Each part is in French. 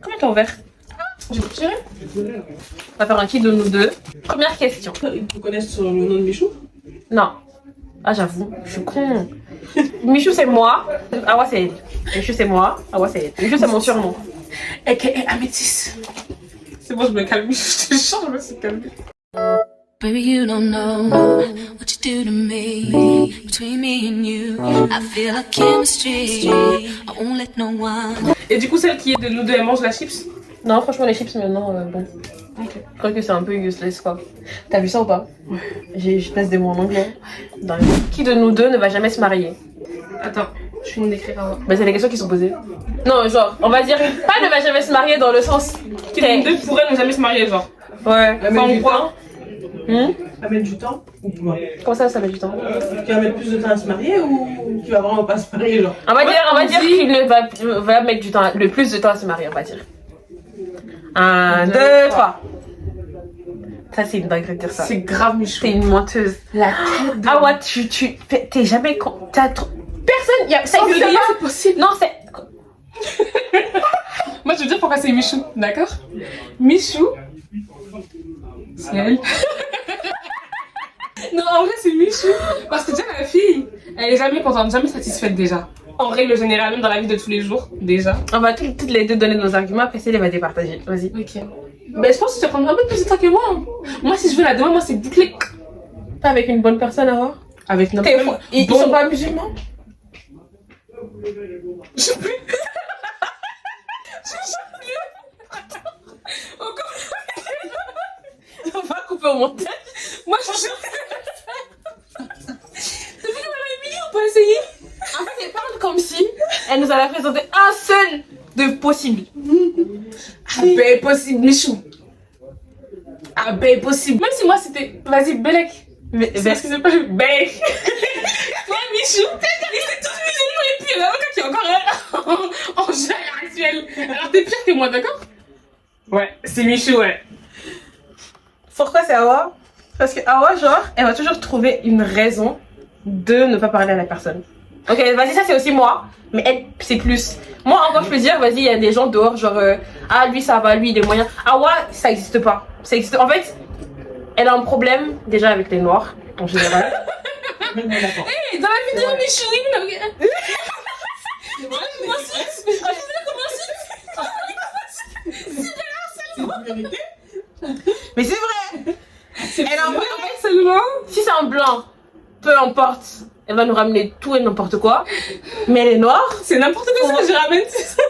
Comment t'as ouvert? J'ai tiré. On va faire un qui de nous deux. Première question. Ils te connaissent sur le nom de Michou? Non. Ah, j'avoue, je suis con. Michou, c'est moi. Awa, c'est elle. Michou, c'est moi. Awa, c'est elle. Michou, c'est mon surnom. A.K.A. Améthyste. C'est bon, je me calme. Je te jure, je me suis calmée. Baby, you don't know what you do to me. Between me and you, I feel like chemistry. I won't let no one. Et du coup, celle qui est de nous deux, elle mange la chips? Non, franchement, les chips, maintenant, bon. Ok. Je crois que c'est un peu useless, quoi. T'as vu ça ou pas? Ouais. Je place des mots en anglais. Qui de nous deux ne va jamais se marier? Attends, je suis une écrire avant. Bah, c'est les questions qui sont posées. Non, genre, on va dire pas ne va jamais se marier dans le sens. Qui de nous deux pourrait ne jamais se marier, genre? Ouais. Enfin, ou quoi? Ça met du temps ou quoi? Comment ça met du temps? Tu vas mettre plus de temps à se marier ou tu vas vraiment pas se marier, genre? On va dire qu'il ne va mettre du temps, le plus de temps à se marier, on va dire. 1, 2, 3. Ça, c'est une dinguerie de dire ça. C'est grave, Michou. T'es une menteuse. La tête de... Ah ouais, t'es jamais con. T'as trop. Personne. Ça Sans existe griller, pas. c'est possible. Non, c'est. Moi, je veux dire pourquoi c'est Michou, d'accord? Michou, c'est elle. Non, en vrai, c'est Michou. Parce que déjà, la fille, elle est jamais contente, jamais satisfaite déjà. En règle générale, même dans la vie de tous les jours, déjà. On va toutes les deux donner nos arguments, après Céline va départager. Vas-y. Ok. Mais je pense que tu vas prendre un peu plus de temps que moi. Moi, si je veux la demain, moi, c'est bouclé. Pas avec une bonne personne alors? Avec notre... Ils sont pas musulmans? Je sais plus. Je sais plus. Attends. Encore. On va couper au montage. Moi, je sais plus. T'as vu comment elle a Émilie, on peut essayer? En fait, elle parle comme si elle nous allait présenter un seul de possible. Ah ben possible, Michou. Ah ben possible. Même si moi c'était... Vas-y, Belek. C'est parce que c'est pas le Belek. Toi, Michou, il s'est tous musulmans et puis il y en a un qui est encore en jeu actuel. Alors t'es pire que moi, d'accord? Ouais, c'est Michou, ouais. Pourquoi c'est Awa? Parce que Awa, genre, elle va toujours trouver une raison de ne pas parler à la personne. Ok, vas-y, ça c'est aussi moi, mais elle, c'est plus. Moi, encore, je peux dire, vas-y, il y a des gens dehors, genre, ah, lui, ça va, lui, il est moyen. Awa, ça existe pas. Ça existe. En fait, elle a un problème, déjà, avec les noirs, en général. Hey, dans la vidéo, Michou, il Mais c'est vrai! Elle a un problème, en fait, seulement. si c'est un blanc, peu importe, elle va nous ramener tout et n'importe quoi. Mais elle est noire. C'est n'importe quoi ce que je ramène, c'est ça?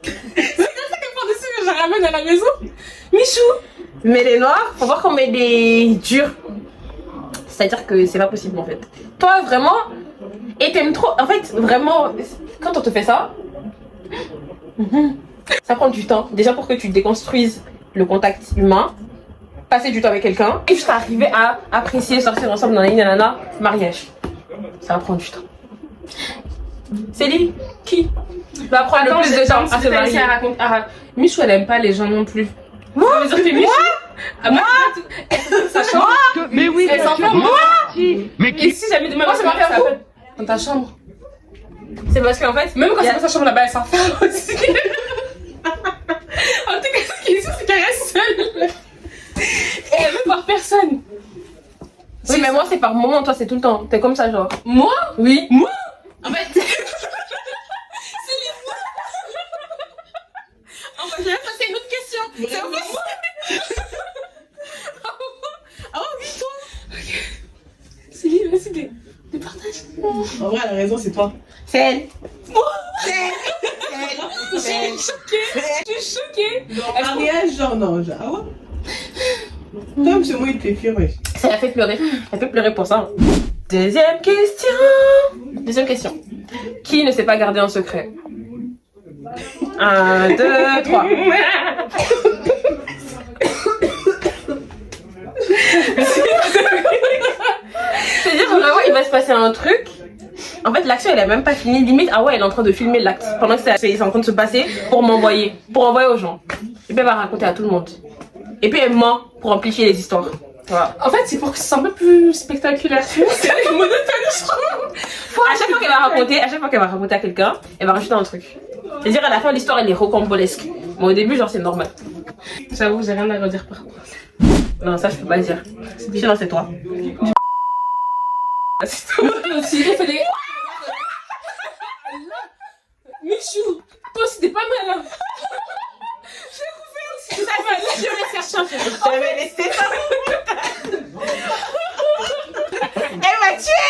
C'est comme ça qu'elle part dessus que je ramène à la maison. Michou! Mais elle est noire, faut voir comme elle est dure. C'est-à-dire que c'est pas possible en fait. Toi vraiment, et t'aimes trop. En fait, vraiment, quand on te fait ça, ça prend du temps. Déjà pour que tu déconstruises le contact humain, passer du temps avec quelqu'un, et jusqu'à arriver à apprécier, sortir ensemble, nanana, mariage. Ça va prendre du temps. Céline, qui va prendre le plus de temps à se marier? Michou, elle aime pas les gens non plus. Moi? Ça veut dire que Michou, moi, sa chambre. Mais oui, Elle s'enferme. moi. Mais Et qui? si jamais demain, Moi, ça m'enferme où? dans ta chambre. C'est parce qu'en fait, Même quand y a- c'est pas sa chambre là-bas, elle s'enferme aussi. En tout cas, ce qui est sûr, c'est qu'elle reste seule. Et elle veut voir personne. Oui, mais moi c'est par moment, toi c'est tout le temps. T'es comme ça, genre. Moi? Oui. Moi? En fait. On va jamais passer une autre question. C'est vrai. Ah oui, toi. Céline, vas-y, départage. En vrai, la raison, c'est toi. C'est elle. Moi? C'est elle. Je suis choquée. Je suis choquée. En mariage, genre, non, genre, ah ouais? Toi, monsieur, moi, il te fait fuir, wesh. Ça l'a fait pleurer. Elle fait pleurer pour ça. Deuxième question. Deuxième question. Qui ne sait pas garder un secret? 1, 2, 3. C'est-à-dire vraiment il va se passer un truc. En fait l'action elle est même pas finie. Limite ah ouais elle est en train de filmer l'acte pendant que c'est en train de se passer pour m'envoyer. Pour envoyer aux gens. Et puis elle va raconter à tout le monde. Et puis elle ment pour amplifier les histoires. Voilà. En fait, c'est pour que ce soit un peu plus spectaculaire. C'est monotone, je trouve. À chaque fois qu'elle va raconter à quelqu'un, elle va rajouter un truc. C'est-à-dire à la fin l'histoire elle est rocambolesque. Mais au début, genre, c'est normal. J'avoue, j'ai rien à redire par rapport à ça. Non, ça, je peux pas le dire. Sinon, c'est toi. C'est toi. Aussi, il fait des... Michou, toi aussi, t'es pas mal, hein. J'ai couvert aussi, t'es pas mal. Je vais faire changer. J'avais laissé ça. Elle m'a tué.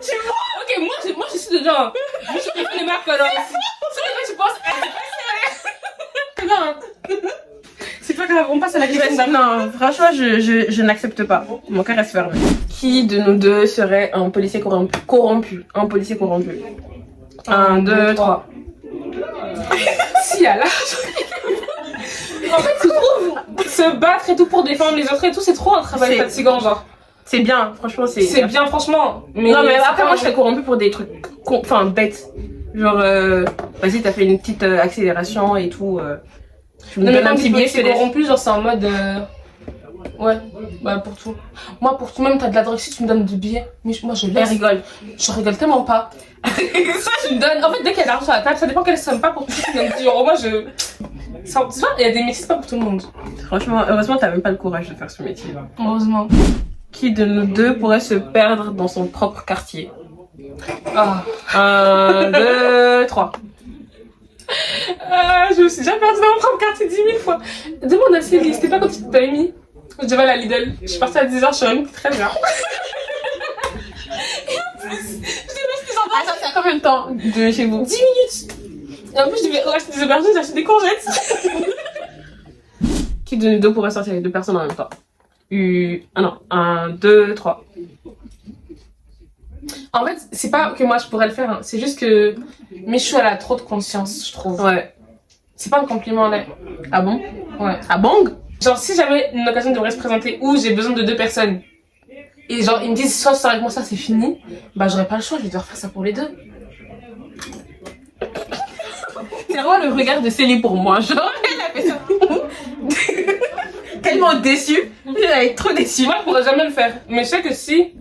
Tu vois? Ok, moi, je suis dedans. Michou, il fait des marques, alors. C'est vrai que tu penses... C'est non. C'est pas grave, on passe à la question d'après. Non, franchement, je n'accepte pas. Mon cœur reste fermé. Qui de nous deux serait un policier corrompu? Un policier corrompu. 1, 2, 3. Si, à l'âge. En fait, tu trouves se battre et tout pour défendre les autres et tout, c'est trop un travail C'est- fatigant, genre. C'est bien, franchement, C'est bien, franchement. Mais non, mais c'est après, pas- moi, je serais corrompue pour des trucs, enfin, bêtes. Genre, vas-y, t'as fait une petite accélération et tout. Tu me Non, mais donnes un quand petit tu billet, dis je te laisse. corrompu, genre, c'est en mode. Ouais, bah pour tout. Moi, pour tout, même t'as de la drogue, si tu me donnes du billet, mais moi je Elle laisse. rigole. Je rigole tellement pas. Ça, tu me donnes. En fait, dès qu'il y a de l'argent sur la table, ça dépend quelle somme, pas pour tout. Tu me donnes 10 euros. Moi, je. Ça, tu vois, il y a des métiers, c'est pas pour tout le monde. Franchement, heureusement, t'as même pas le courage de faire ce métier. Heureusement. Qui de nous deux pourrait se perdre dans son propre quartier? Ah. 1, 2, 3. Je me suis déjà perdue dans mon propre quartier 10 000 fois. Demande à Céline, c'était pas quand tu t'avais mis. Je devais aller à Lidl. Je suis partie à 10h, je suis revenue très bien. Et en plus, je devais acheter genre Attends, c'est à combien de temps de chez vous? 10 minutes. Et en plus, je devais acheter des aubergines, j'ai acheté des courgettes. Qui de nous deux pourrait sortir avec deux personnes en même temps? Ah non, 1, 2, 3. En fait, c'est pas que moi je pourrais le faire, hein. C'est juste que Michou, elle a trop de conscience, je trouve. Ouais. C'est pas un compliment, là. Ah bon? Ouais. Ah bang? Genre, si j'avais une occasion devrait se présenter où j'ai besoin de 2 personnes, et genre, ils me disent soit sors avec moi, ça c'est fini, bah j'aurais pas le choix, je vais devoir faire ça pour les deux. C'est vraiment le regard de Célie pour moi. Genre, elle a fait ça. Tellement déçue. Elle est trop déçue. Moi, je pourrais jamais le faire. Mais je sais que si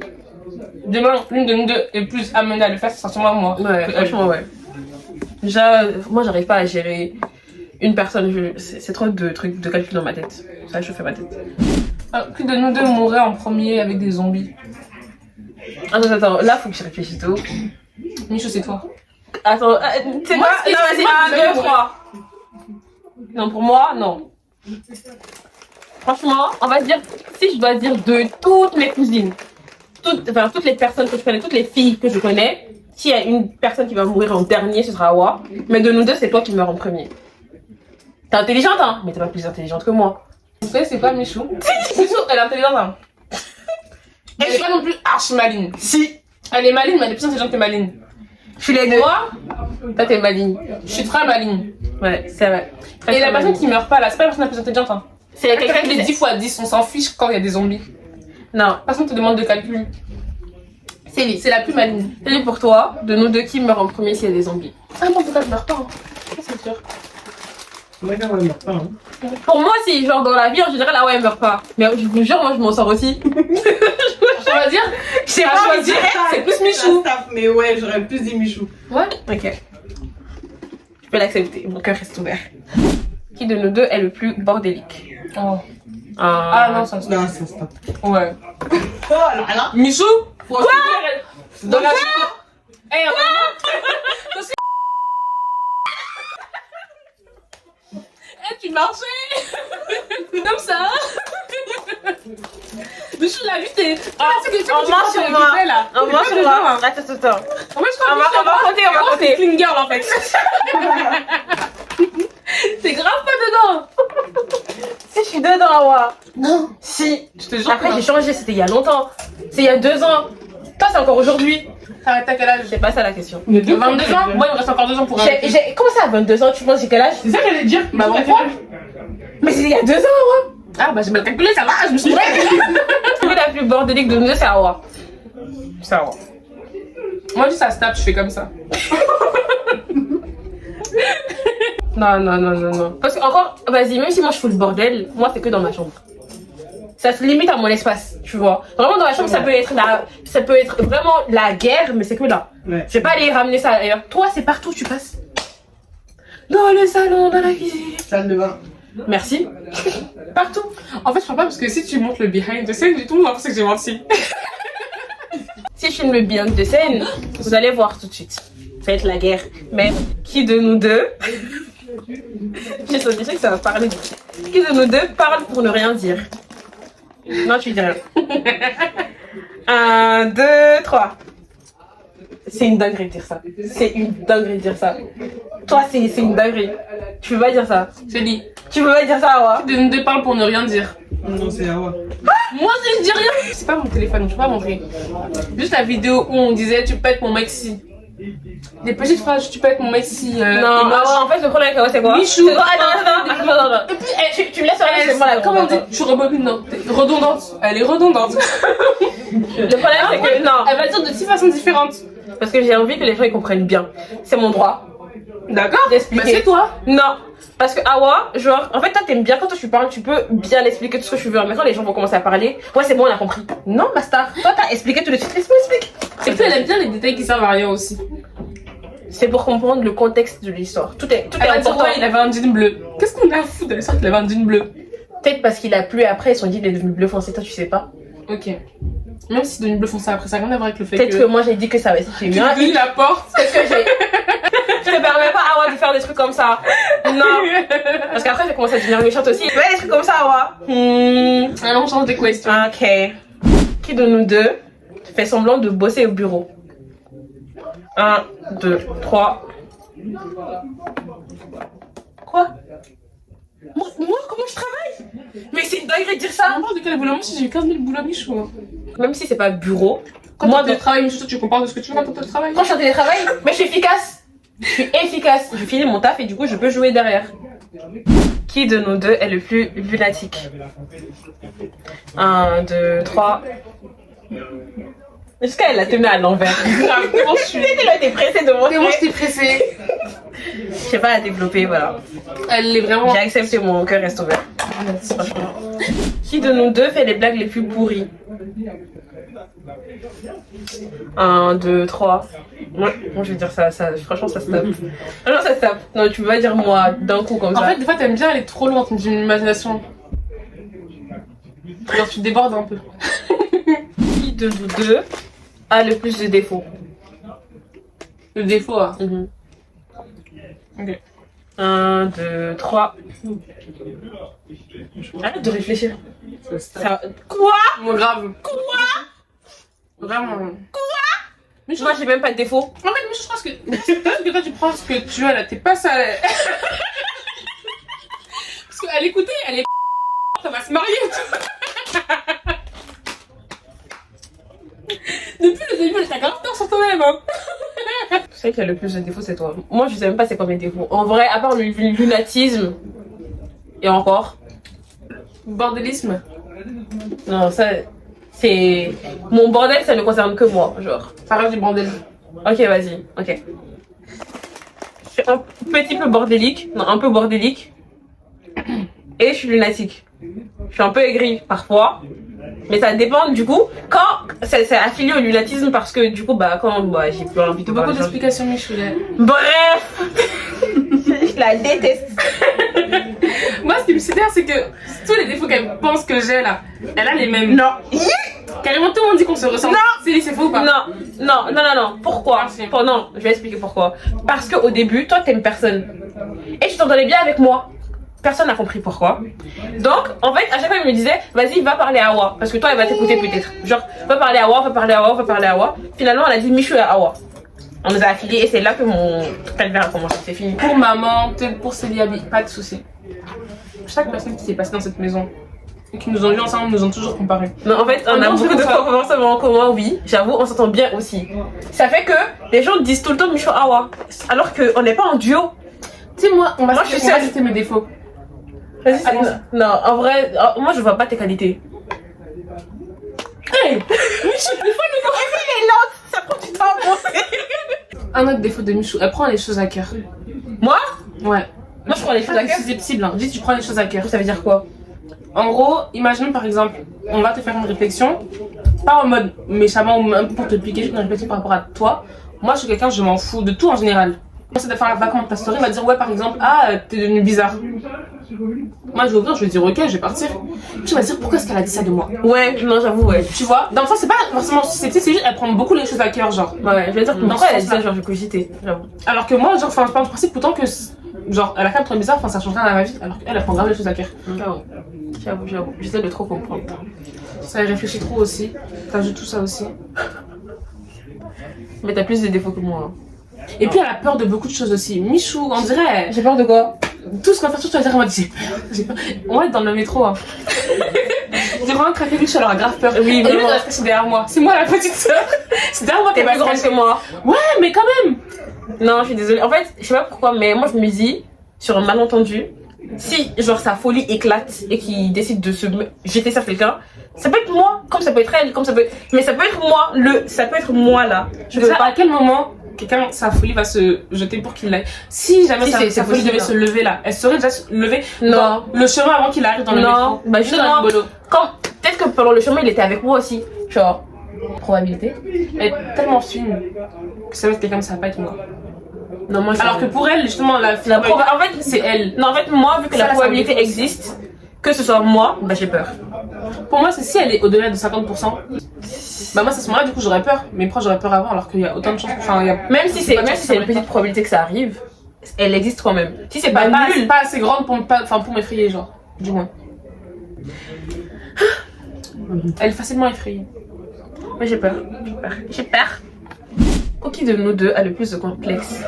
demain, l'une de nous deux est plus amenée à le faire, ce sera sûrement moi. Ouais, franchement, ouais. Déjà, moi, j'arrive pas à gérer une personne. C'est trop de trucs de calcul dans ma tête. Ça, je fais ma tête. Alors, qui de nous deux mourrait en premier avec des zombies? Attends. Là, faut que je réfléchisse tout. Michou, c'est toi. Attends, c'est Moi, quoi? c'est- Non, moi, vas-y, je 1, 2, 3. Non, pour moi, non. Franchement, on va se dire, si je dois dire de toutes mes cousines, toutes les personnes que je connais, toutes les filles que je connais, s'il y a une personne qui va mourir en dernier, ce sera Awa. Mais de nous deux, c'est toi qui meurs en premier. T'es intelligente, hein? Mais t'es pas plus intelligente que moi. Vous savez, c'est pas Michou. Michou, elle est intelligente, hein. Elle est pas non plus archi maline. Si. Elle est maline, mais elle est plus intelligente que maline. Je suis les deux. Moi, Toi, t'es maligne. je suis très maline. Ouais, c'est vrai. Et la personne qui meurt pas là, c'est pas la personne la plus intelligente, hein. C'est Quelqu'un quelqu'un qui fait qui 10 fois 10, on s'en fiche quand il y a des zombies. Non, Personne te demande de calcul. Célie. C'est la plus maligne. Célie, pour toi, de nous deux, qui meurt en premier s'il y a des zombies? Ah non, en tout cas, je meurs pas, hein. Ça, c'est sûr. Moi, quand même, pas, hein. Pour moi, si, genre, dans la vie, en général, ah ouais, elle meurt pas. Mais je vous jure, moi, je m'en sors aussi. On va dire, Je sais à pas, choisir, c'est plus Michou. Mais ouais, j'aurais plus dit Michou. Ouais. Ok. Je peux l'accepter, mon cœur reste ouvert. Qui de nous deux est le plus bordélique? Oh. Ah non, ça se Non, ça stop. Ouais. Oh là là. Michou? Quoi? Dans la Eh, on va Eh, tu marchais comme ça. Michou, la vie, t'es... Ah, c'est que tu on marche sur moi. là. On marche sur moi. Attends. En fait, je crois On va compter, on va compter. Clean girl, en fait. T'es grave pas dedans. Si, je suis dedans, Awa. Non. Si. Je te jure. Après, j'ai changé, c'était il y a longtemps. C'est il y a 2 ans. Toi, c'est encore aujourd'hui. T'as quel âge? C'est pas ça la question. 22 ans? Moi, il me reste encore 2 ans pour arrêter. Comment ça, à 22 ans, tu penses j'ai quel âge? C'est ça que j'allais dire. Bah, Michou, pourquoi? t'as quel âge? Mais c'est il y a 2 ans, Awa. Ah, bah, j'ai mal calculé, ça va, je me suis La plus bordélique de nous deux, c'est Awa. Ça va. Moi, juste ça se tape, je fais comme ça. Non. Parce que encore, vas-y, même si moi je fous le bordel, moi c'est que dans ma chambre. Ça se limite à mon espace, tu vois. Vraiment dans la chambre, ça peut être vraiment la guerre, mais c'est que là. Ouais. Je vais pas aller ramener ça ailleurs. Toi, c'est partout où tu passes. Dans le salon, dans la cuisine. Salle de bain. Merci. Partout. En fait, je crois pas parce que si tu montres le behind the scene, tout le monde va penser que j'ai menti. Si je filme le bien de scène, vous allez voir tout de suite. Faites la guerre. Mais qui de nous deux j'ai senti que ça va parler. Qui de nous deux parle pour ne rien dire? Non, tu dis rien. 1, 2, 3. C'est une dinguerie de dire ça. C'est une dinguerie de dire ça. Toi, c'est une dinguerie. Tu peux pas dire ça. Je dis, Tu peux pas dire ça, ouais. de nous deux parle pour ne rien dire. Non, c'est Awa. Moi, je ne dis rien. C'est pas mon téléphone, je peux pas montrer. Juste la vidéo où on disait tu peux être mon mec si. Des petites phrases, tu peux être mon mec si. Non, en fait, le problème avec Awa, c'est quoi? Michou. C'est quoi? Attends. Et puis, Tu me laisses parler, c'est moi la comment on dit? grande. Tu rebobines, non. T'es redondante. Elle est redondante. Le problème, c'est que non. Elle va dire de 6 façons différentes. Parce que j'ai envie que les gens ils comprennent bien. C'est mon droit. D'accord? D'expliquer. Mais c'est toi. Non. Parce que Awa, genre, en fait, toi t'aimes bien quand toi tu parles, tu peux bien expliquer tout ce que tu veux. Mais quand les gens vont commencer à parler, ouais, c'est bon, on a compris. Non, ma star. Toi t'as expliqué tout de suite. Laisse-moi expliquer. Et puis, elle aime bien les détails qui servent à rien aussi. C'est pour comprendre le contexte de l'histoire. Tout est Elle va dire, important. ouais, il avait un jean bleu. Qu'est-ce qu'on a à foutre de l'histoire qu'il avait un jean bleu? Peut-être parce qu'il a plu après, ils se sont dit il est devenu bleu foncé. Toi tu sais pas. Ok. Même si c'est devenu bleu foncé après, ça n'a rien à voir avec le fait Peut-être que moi j'ai dit que ça va. J'ai eu un tu la porte. Qu'est-ce que j'ai Je te permets pas Awa de faire des trucs comme ça. Non. Parce qu'après j'ai commencé à devenir méchante aussi. Fais des trucs comme ça Awa. Alors, on change de question. Ok. Qui de nous deux fait semblant de bosser au bureau? 1, 2, 3. Quoi? Moi, comment je travaille? Mais c'est une dinguerie de dire ça. On parle de quel boulot? Moi, si j'ai eu 15 000 boulots à Michou. Même si c'est pas bureau. Quand Moi, tu travailles, Michou, tu compares de ce que tu veux quand tu travailles. quand je suis en télétravail, mais je suis efficace. Je suis efficace. Je finis mon taf et du coup, je peux jouer derrière. Qui de nous deux est le plus lunatique? 1, 2, 3. Est-ce qu'elle a te mis à l'envers? Grave, comment je suis? Elle était pressée de montrer. Comment je t'ai pressée? Je sais pas la développer, voilà. Elle est vraiment. J'ai accepté, mon cœur reste ouvert. Franchement. Qui de nous deux fait les blagues les plus pourries? 1, 2, 3. Ouais, moi je vais dire ça, franchement ça se tape. Non, ça se tape. Non, tu peux pas dire moi d'un coup comme ça. En fait, des fois, t'aimes bien aller trop loin dans une imagination. Genre, tu débordes un peu. Qui de nous deux a le plus de défauts? Le défaut, hein. Ok. 1, 2, 3. Arrête de réfléchir. Quoi? Moi, grave. Quoi? Vraiment. Mais Moi j'ai même pas de défaut. En fait, moi, je pense que toi, tu prends ce que tu as là, t'es pas ça. Parce qu'à l'écouter, elle est. Ça va se marier. Depuis le début, t'as grave peur sur toi-même. Hein. Tu sais qu'il y a le plus de défauts, c'est toi. Moi je sais même pas c'est quoi mes défauts. En vrai, à part le lunatisme. Et encore. Bordélisme. Non, ça. C'est. Mon bordel, ça ne concerne que moi, genre. Ça rêve du bordel. Ok, vas-y, ok. Je suis un petit peu bordélique. Non, un peu bordélique. Et je suis lunatique. Je suis un peu aigrie parfois. Mais ça dépend du coup. Quand c'est affilié au lunatisme parce que du coup, bah, quand j'ai plus envie de Beaucoup parler. d'explications, Michou. Bref. Je la déteste. Moi, ce qui me sidère, c'est que tous les défauts qu'elle pense que j'ai là, elle a les mêmes. Non. Carrément, tout le monde dit qu'on se ressemble. Non. C'est faux ou pas? Non. Pourquoi? Merci. Non, je vais expliquer pourquoi. Parce qu'au début, toi, t'aimes personne. Et tu t'entendais bien avec moi. Personne n'a compris pourquoi. Donc, en fait, à chaque fois, il me disait, vas-y, va parler à Awa. Parce que toi, elle va t'écouter peut-être. Genre, va parler à Awa. Finalement, elle a dit Michou et Awa. On nous a affiliés et c'est là que mon calvaire a commencé. C'est fini. Pour maman, peut-être pour Céliabi, pas de soucis. Chaque personne qui s'est passée dans cette maison et qui nous ont vu ensemble nous ont toujours comparés. Non, en fait, on a beaucoup de conversations en commun, oui. J'avoue, on s'entend bien aussi. Ça fait que les gens disent tout le temps Michou Awa. Alors qu'on n'est pas en duo. Tu sais, moi, on va je suis seule. citer mes défauts. Vas-y, non, en vrai, moi je vois pas tes qualités. Hey! Michou, des fois le corps est lente, ça prend du temps à penser. Un autre défaut de Michou, elle prend les choses à cœur. Moi? Ouais. Moi je prends les choses à cœur. C'est susceptible, hein. Dis tu prends les choses à cœur. Ça veut dire quoi? En gros, imaginons par exemple, on va te faire une réflexion, pas en mode méchamment ou un peu pour te piquer, une réflexion par rapport à toi. Moi, je suis quelqu'un, je m'en fous de tout en général. commencer à faire la vacance, ta story va dire ouais par exemple t'es devenu bizarre. Moi je vais ouvrir, je vais dire ok je vais partir. Tu vas dire pourquoi est-ce qu'elle a dit ça de moi. Ouais, non j'avoue ouais. Tu vois, dans le sens c'est pas forcément c'est juste elle prend beaucoup les choses à cœur genre. Ouais, je vais dire Dans pourquoi ce elle a dit ça, sens-là. genre j'ai cogité, j'avoue. Alors que moi genre enfin je pars du principe pourtant que genre elle a quand même trouvé bizarre, enfin ça change rien à ma vie alors qu'elle elle prend grave les choses à cœur. J'avoue, j'essaie de trop comprendre. Ça y réfléchit trop aussi, t'ajoutes tout ça aussi. Mais t'as plus de défauts que moi. Hein. Et puis elle a peur de beaucoup de choses aussi. Michou, on dirait J'ai peur de quoi? tout ce qu'on va faire, tout tu vas dire en mode j'ai peur. On va être dans le métro. Hein. J'ai vraiment craqué Michou, elle aura grave peur. Oui, Et lui, vraiment. elle reste caché derrière moi. C'est moi la petite sœur. C'est derrière moi T'es qu'elle plus va se grande que cacher. moi. Ouais, mais quand même. Non, je suis désolée. En fait, je sais pas pourquoi, mais moi je me dis, sur un malentendu, si genre sa folie éclate et qu'il décide de se jeter sur quelqu'un, ça peut être moi, comme ça peut être elle, comme ça peut être... Mais ça peut être moi, ça peut être moi là. Je sais pas à quel moment quelqu'un, sa folie va se jeter pour qu'il l'aille. Si jamais Si, sa c'est folie possible, devait hein. se lever là, elle serait déjà se lever Non. dans le chemin avant qu'il arrive dans le Non, métro. bah Juste dans justement, le bolo. peut-être que pendant le chemin il était avec moi aussi. Genre, probabilité. Elle est tellement fine que ça va être quelqu'un que ça va pas être moi. Non, moi je Alors que pour elle, justement, en fait, c'est elle. non, en fait, moi, vu que Ça, la ça probabilité me défonce. existe, que ce soit moi, bah j'ai peur. Pour moi, c'est si elle est au-delà de 50%. Bah, moi, c'est à ce moment-là, du coup, j'aurais peur. Mais pourquoi j'aurais peur avant alors qu'il y a autant de chances. Enfin, il y a. Même si c'est Pas de même chance si c'est que une ça petite arrive probabilité que ça arrive, elle existe quand même. Si c'est Bah, pas c'est nul, pas assez grande pour m'effrayer, genre. Du moins. Elle est facilement effrayée. mais j'ai peur. J'ai peur. Qui de nous deux a le plus de complexe?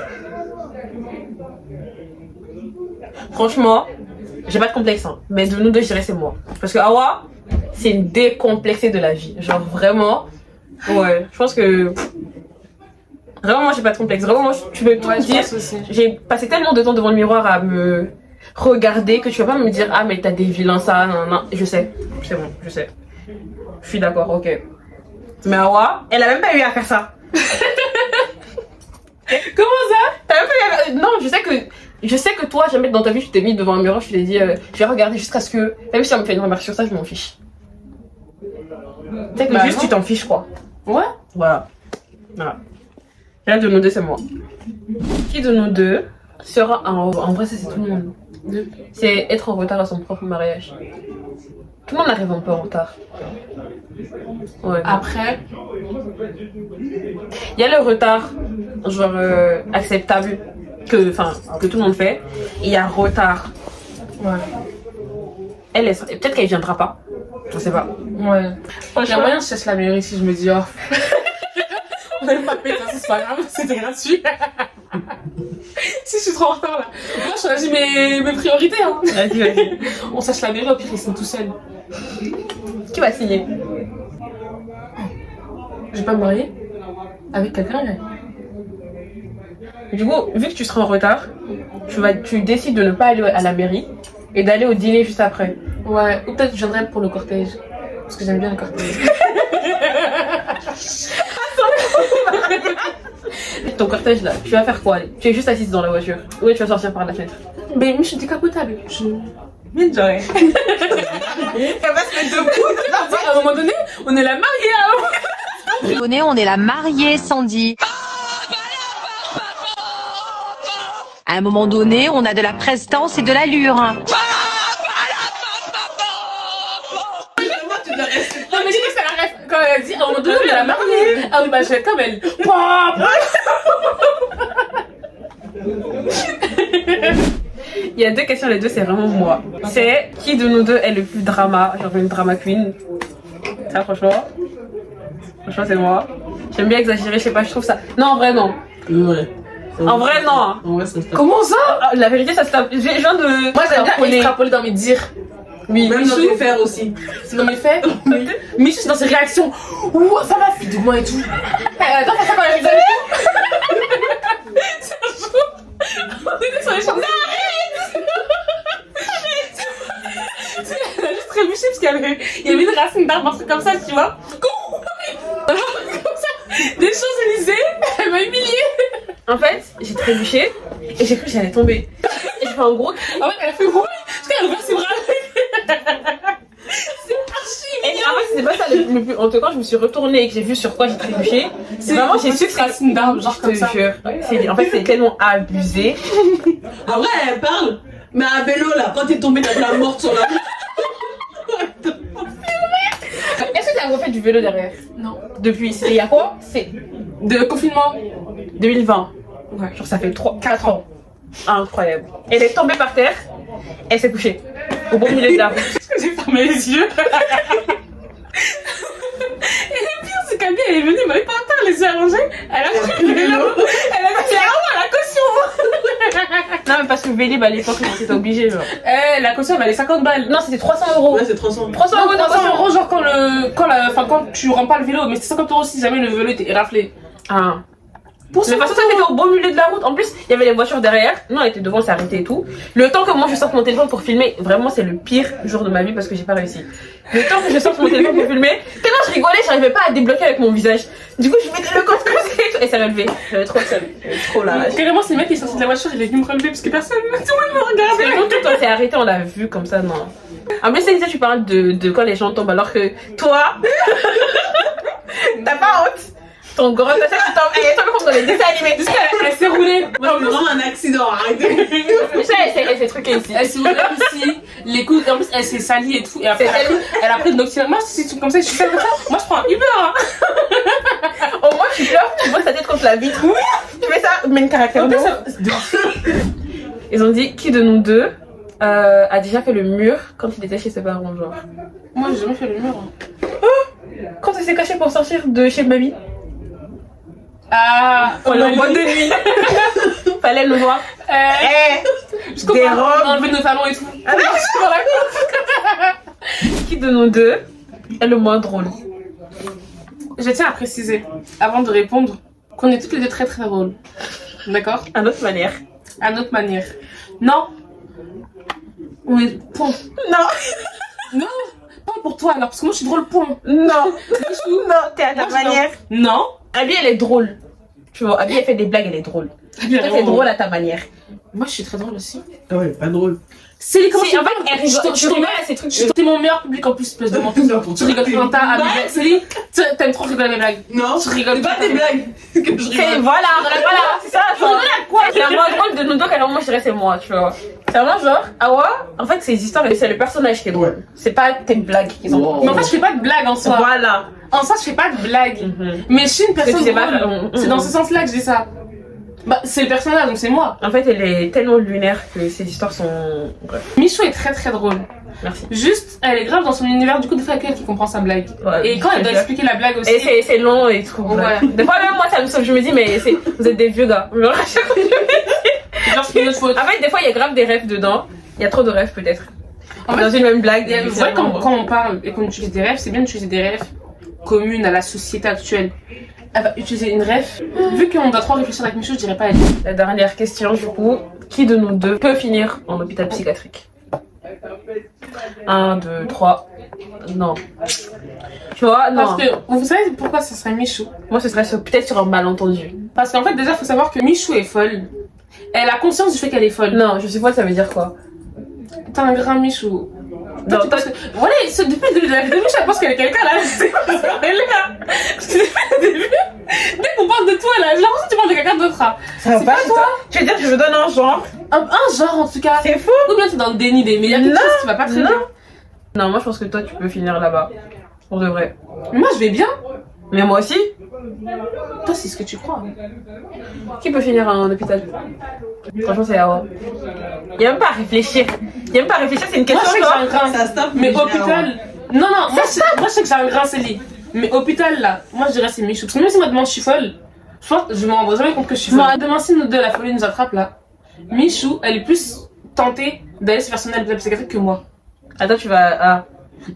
Franchement, j'ai pas de complexe, hein. Mais de nous deux, je dirais c'est moi. Parce que Awa, c'est une décomplexée de la vie. Genre vraiment, ouais, je pense que vraiment moi j'ai pas de complexe. Vraiment moi tu peux tout Ouais, me je dire. pense aussi. J'ai passé tellement de temps devant le miroir à me regarder que tu vas pas me dire ah mais t'as des vilains ça, non, non. Je sais, c'est bon, je sais. Je suis d'accord, ok. Mais Awa, elle a même pas eu à faire ça. Comment ça? T'as même pas eu à faire... Non, je sais que toi, jamais dans ta vie, tu t'es mis devant un miroir, je t'ai dit, je vais regarder jusqu'à ce que, même si on me fait une remarque sur ça, je m'en fiche. Tu sais que Bah juste non. tu t'en fiches, quoi. Ouais. Voilà. L'un de nous deux, c'est moi. Qui de nous deux sera en vrai, ça, c'est tout le monde. C'est être en retard à son propre mariage. Tout le monde arrive un peu en retard. Ouais. Après, Il y a le retard, genre acceptable, que tout le monde fait. Et il y a retard. ouais. Elle, peut-être qu'elle viendra pas. Je sais pas. Ouais. Il y a moyen que je cherche la meilleure ici, je me dis, oh. On n'aime pas péter, c'est pas grave, c'était gratuit. Si je suis trop en retard là. Moi, je choisis mes priorités. Hein. Vas-y. On cherche la mairie, au pire, ils sont tout seuls. Qui va signer? Je vais pas me marier avec quelqu'un là. Du coup, vu que tu seras en retard, tu décides de ne pas aller à la mairie et d'aller au dîner juste après. Ouais, ou peut-être que je viendrai pour le cortège. Parce que j'aime bien le cortège. Ton cortège là, tu vas faire quoi? Tu es juste assise dans la voiture. Ou tu vas sortir par la fenêtre. Mais je suis décapotable. Bien j'aurais. Elle va se mettre debout. À un moment donné, on est la mariée alors. On est la mariée, Sandy. À un moment donné, on a de la prestance et de l'allure. Non, mais j'ai dit que c'est la ref. Quand elle a dit, à un moment donné, on est la mariée. Ah, bah, je vais être comme elle. Il y a deux questions, les deux c'est vraiment moi. C'est qui de nous deux est le plus drama, genre une drama queen. Ça franchement c'est moi. J'aime bien exagérer, je sais pas, je trouve ça. Non en vrai non. Ouais. En vrai non. En vrai, ça se tape. Comment ça? Ah, la vérité ça se tape. Je viens de. Moi, j'aime bien extrapoler. extrapoler dans mes dires. Oui. Même dans tes fers aussi. C'est dans mes faits. Michou, c'est dans ses réactions. Ouh, ça va, fille de moi et tout. Attends, c'est ça quand elle fait c'est un jour. On était sur les champs. Elle a juste trébuché parce qu'il y avait une racine d'arbre, un truc comme ça, tu vois. Comme ça, des Champs-Élysées, elle m'a humiliée. En fait, j'ai trébuché et j'ai cru que j'allais tomber. Et j'ai fait un gros cri. En fait, elle a fait rouler. Parce qu'elle a ouvert ses bras. C'est archi Et en fait, c'est pas ça le plus honte. Quand je me suis retournée et que j'ai vu sur quoi j'ai trébuché, vraiment j'ai su que c'est racine d'arbre, genre comme ça. En fait, c'est tellement abusé. Ah ouais, elle parle. Mais à vélo là, quand t'es tombé, t'as de la morte sur la route. Est-ce que t'as refait du vélo derrière? Non. Depuis, c'est il y a quoi? C'est De confinement. 2020. Ouais. Genre ça fait 4 ans. Incroyable. Elle est tombée par terre, elle s'est couchée. Au beau milieu de la route. J'ai fermé les yeux. Et le pire, c'est qu'Abby, elle est venue, elle m'avait pas à terre, les yeux allongés. Elle a pris le vélo. Elle a dit, ah ouais, la caution. Non, mais parce que Vélib à l'époque, c'était obligé. Genre. La caution, elle valait 50 balles. Non, c'était 300 euros. Ouais, c'est 300. 300 euros, 300 euros, genre quand tu rends pas le vélo, mais c'est 50 euros si jamais le vélo était raflé. Ah. Pour Mais de toute façon, ça c'était au beau milieu de la route. En plus, il y avait les voitures derrière. Nous, on était devant, on s'est arrêté et tout. Le temps que moi je sorte mon téléphone pour filmer, vraiment, c'est le pire jour de ma vie parce que j'ai pas réussi. Le temps que je sorte mon téléphone pour filmer, tellement je rigolais, j'arrivais pas à débloquer avec mon visage. Du coup, je mettais le compte comme ça et tout. Et ça relevait. J'avais trop seul. J'avais trop la rage. Carrément, c'est le mec qui est sorti de la voiture, il est venu me relever parce que personne, tout le monde me regardait. C'est tout, on s'est arrêté, on l'a vu comme ça, non. En plus, c'est que tu parles de quand les gens tombent alors que toi, t'as pas honte. Ton grand assassin qui tombe, elle est tombée comme dans les dessins animés. Elle s'est roulée. Moi, c'est vraiment un accident, arrêtez. Michel, elle s'est truquée ici. Elle s'est roulée ici, les coups, en plus elle s'est salie et tout. Et après, elle a pris une oxygène. Moi, si c'est comme ça, je suis comme ça. Moi, je prends un Uber. Hein. Au moins, tu pleures, tu vois sa tête contre la vitre. Tu fais ça, mais une caractère. Ils ont dit qui de nous deux a déjà fait le mur quand il était chez ses parents, genre. Moi, j'ai jamais fait le mur. Hein. Quand il s'est caché pour sortir de chez mamie. Ah, On l'a en boîte de nuit. Fallait le voir. Jusqu'au Des moment où on a robes. enlevé nos talons et tout. Ah non, je suis dans la course. Qui de nous deux est le moins drôle? Je tiens à préciser, avant de répondre, qu'on est toutes les deux très très drôles. D'accord? À notre manière. À notre manière. Non. Oui, point. Non. Non. Pas pour toi alors, parce que moi je suis drôle, point. Non. Non, t'es à ta Moi, je manière. Non. Abby, elle est drôle. Tu vois, Abby, elle fait des blagues, elle est drôle. Toi, t'es drôle à ta manière. Moi je suis très drôle aussi. Ah ouais, pas drôle. C'est les commentaires. En fait, elle rigole. Tu rigoles à ces trucs. T'es mon meilleur public en plus, espèce de menteur. Tu rigoles tout le temps à mes blagues. Céline, t'aimes trop rigoler à mes blagues. Non, Tu rigoles c'est pas tout tes le temps. blagues que je C'est rigole. voilà, c'est ça. La moins drôle de nous deux, alors moi je dirais c'est moi, tu vois. C'est vraiment genre, Awa, en fait, ces histoires, c'est le personnage qui est drôle. C'est pas tes blagues qu'ils ont. Wow. Mais en fait, je fais pas de blagues en soi. Voilà. En soi, je fais pas de blagues. Mhm. Mais je suis une personne tu sais pas drôle. faire- C'est dans ce sens-là que je dis ça. Bah, c'est le personnage, donc c'est moi. En fait, elle est tellement lunaire que ces histoires sont. Bref, Michou est très très drôle. merci. Juste, elle est grave dans son univers, du coup, des fois, il y a quelqu'un qui comprend sa blague. Ouais, Et quand elle doit c'est expliquer la blague aussi. Et c'est long et tout. Ouais. Bref. Des fois, même moi, ça me sauve. Je me dis, mais vous êtes des vieux gars. Genre, à chaque fois, Genre, c'est notre faute. en fait, des fois, il y a grave des rêves dedans. Il y a trop de rêves, peut-être. En Dans fait, une même blague. vous voyez, quand on parle et qu'on utilise des rêves, c'est bien d'utiliser des rêves communes à la société actuelle. Elle va utiliser une rêve. Vu qu'on doit trop réfléchir avec Michou, je dirais pas elle. La dernière question, du coup, qui de nous deux peut finir en hôpital psychiatrique? 1, 2, 3. Non. Tu vois, non. Parce que, vous savez pourquoi ça serait Michou? Moi, ce serait peut-être sur un malentendu. Parce qu'en fait, déjà, faut savoir que Michou est folle. Elle a conscience du fait qu'elle est folle. Non, je sais pas, ça veut dire quoi? T'as un grand Michou. Non, Tu penses que... Voilà, depuis le début de la vidéo, je pense qu'elle est quelqu'un là. C'est quoi ce bordel-là? Parce que depuis le début, dès qu'on parle de toi là, j'ai l'impression que tu parles de quelqu'un d'autre. Hein. ça va C'est pas, pas toi. Tu veux dire que je me donne un genre? Un genre en tout cas. C'est faux. Ou bien tu es dans le déni des médias, quelque Non, chose qui va pas très non. bien. Non, moi, je pense que toi, tu peux finir là-bas. Pour de vrai. Mais moi je vais bien. Mais moi aussi. Toi, c'est ce que tu crois. Qui peut finir en hôpital? Franchement, c'est Awa. Il y a même pas à réfléchir. Il y a même pas à réfléchir, c'est une Moi je question sais que j'ai un genre. grain. Ça se tape, Mais je dirais, hôpital. Non, non, moi je sais que j'ai un grain, c'est lié. Mais hôpital là, moi je dirais c'est Michou. Parce que même si moi demain je suis folle, je pense je me rendrai jamais compte que je suis folle. Moi- Demain, si nous deux la folie nous attrape là, Michou, elle est plus tentée d'aller se faire soigner à l'hôpital psychiatrique que moi. Attends, tu vas. Ah.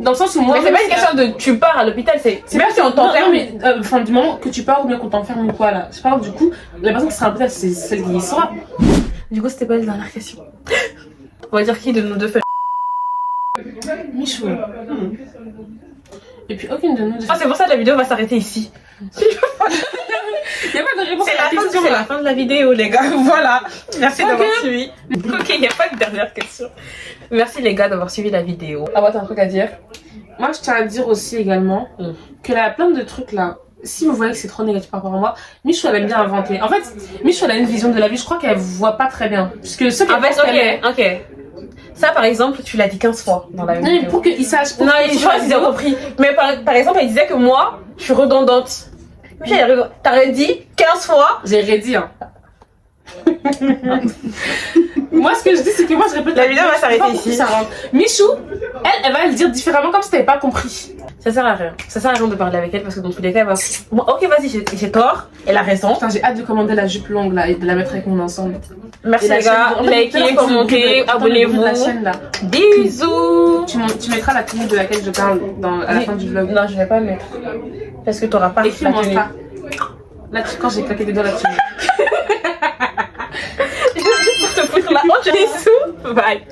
Dans le sens où moi. Mais c'est pas une question de tu pars à l'hôpital, c'est. Même si on t'enferme. Non, mais enfin, du moment que tu pars ou bien qu'on t'enferme ou quoi là. Je parle du coup, la personne qui sera à l'hôpital, c'est celle qui y sera. Du coup, c'était pas la dernière question. On va dire qui de nous deux fait. Michou. Et puis aucune de nous deux. Ah, c'est pour ça que la vidéo va s'arrêter ici. Il y Il n'y a pas de réponse C'est à la question. c'est la fin de la vidéo, les gars. Voilà. Merci Ok. d'avoir suivi. Ok, il n'y a pas de dernière question. Merci, les gars, d'avoir suivi la vidéo. Ah, ouais, t'as un truc à dire? Moi, je tiens à dire aussi également que là, plein de trucs là. Si vous voyez que c'est trop négatif par rapport à moi, Michou, elle aime bien inventer. En fait, Michou, elle a une vision de la vie. Je crois qu'elle voit pas très bien. Parce que ce qu'elle En fait, pense qu'elle est. ok. Ça, par exemple, tu l'as dit 15 fois dans la Non, mais vidéo. pour qu'ils sachent. Non, je crois qu'ils ont compris. Mais par exemple, elle disait que moi, je suis redondante. Michel, t'as dit 15 fois. J'ai redit, hein. Moi, ce que je dis, c'est que moi, je répète La vidéo va je sais pas s'arrêter pourquoi ici. ça rentre. Michou, elle va le dire différemment comme si t'avais pas compris. Ça sert à rien. Ça sert à rien de parler avec elle parce que dans tous les cas, elle va. Bon, ok, vas-y, j'ai tort. Elle a raison. Putain, j'ai hâte de commander la jupe longue là et de la mettre avec mon ensemble. Merci Et la les gars. chaîne- en fait, Likez, tout à l'heure, commentez, attends, le abonnez-vous. bruit de la chaîne là. Bisous. Tu mettras la tenue de laquelle je parle à la fin du vlog. Non, je vais pas mettre. Parce que t'auras pas. Écris-moi la tenue. ça. Là, quand j'ai claqué des doigts là-dessus. Je vais juste pour te foutre la honte. Bisous. Bye.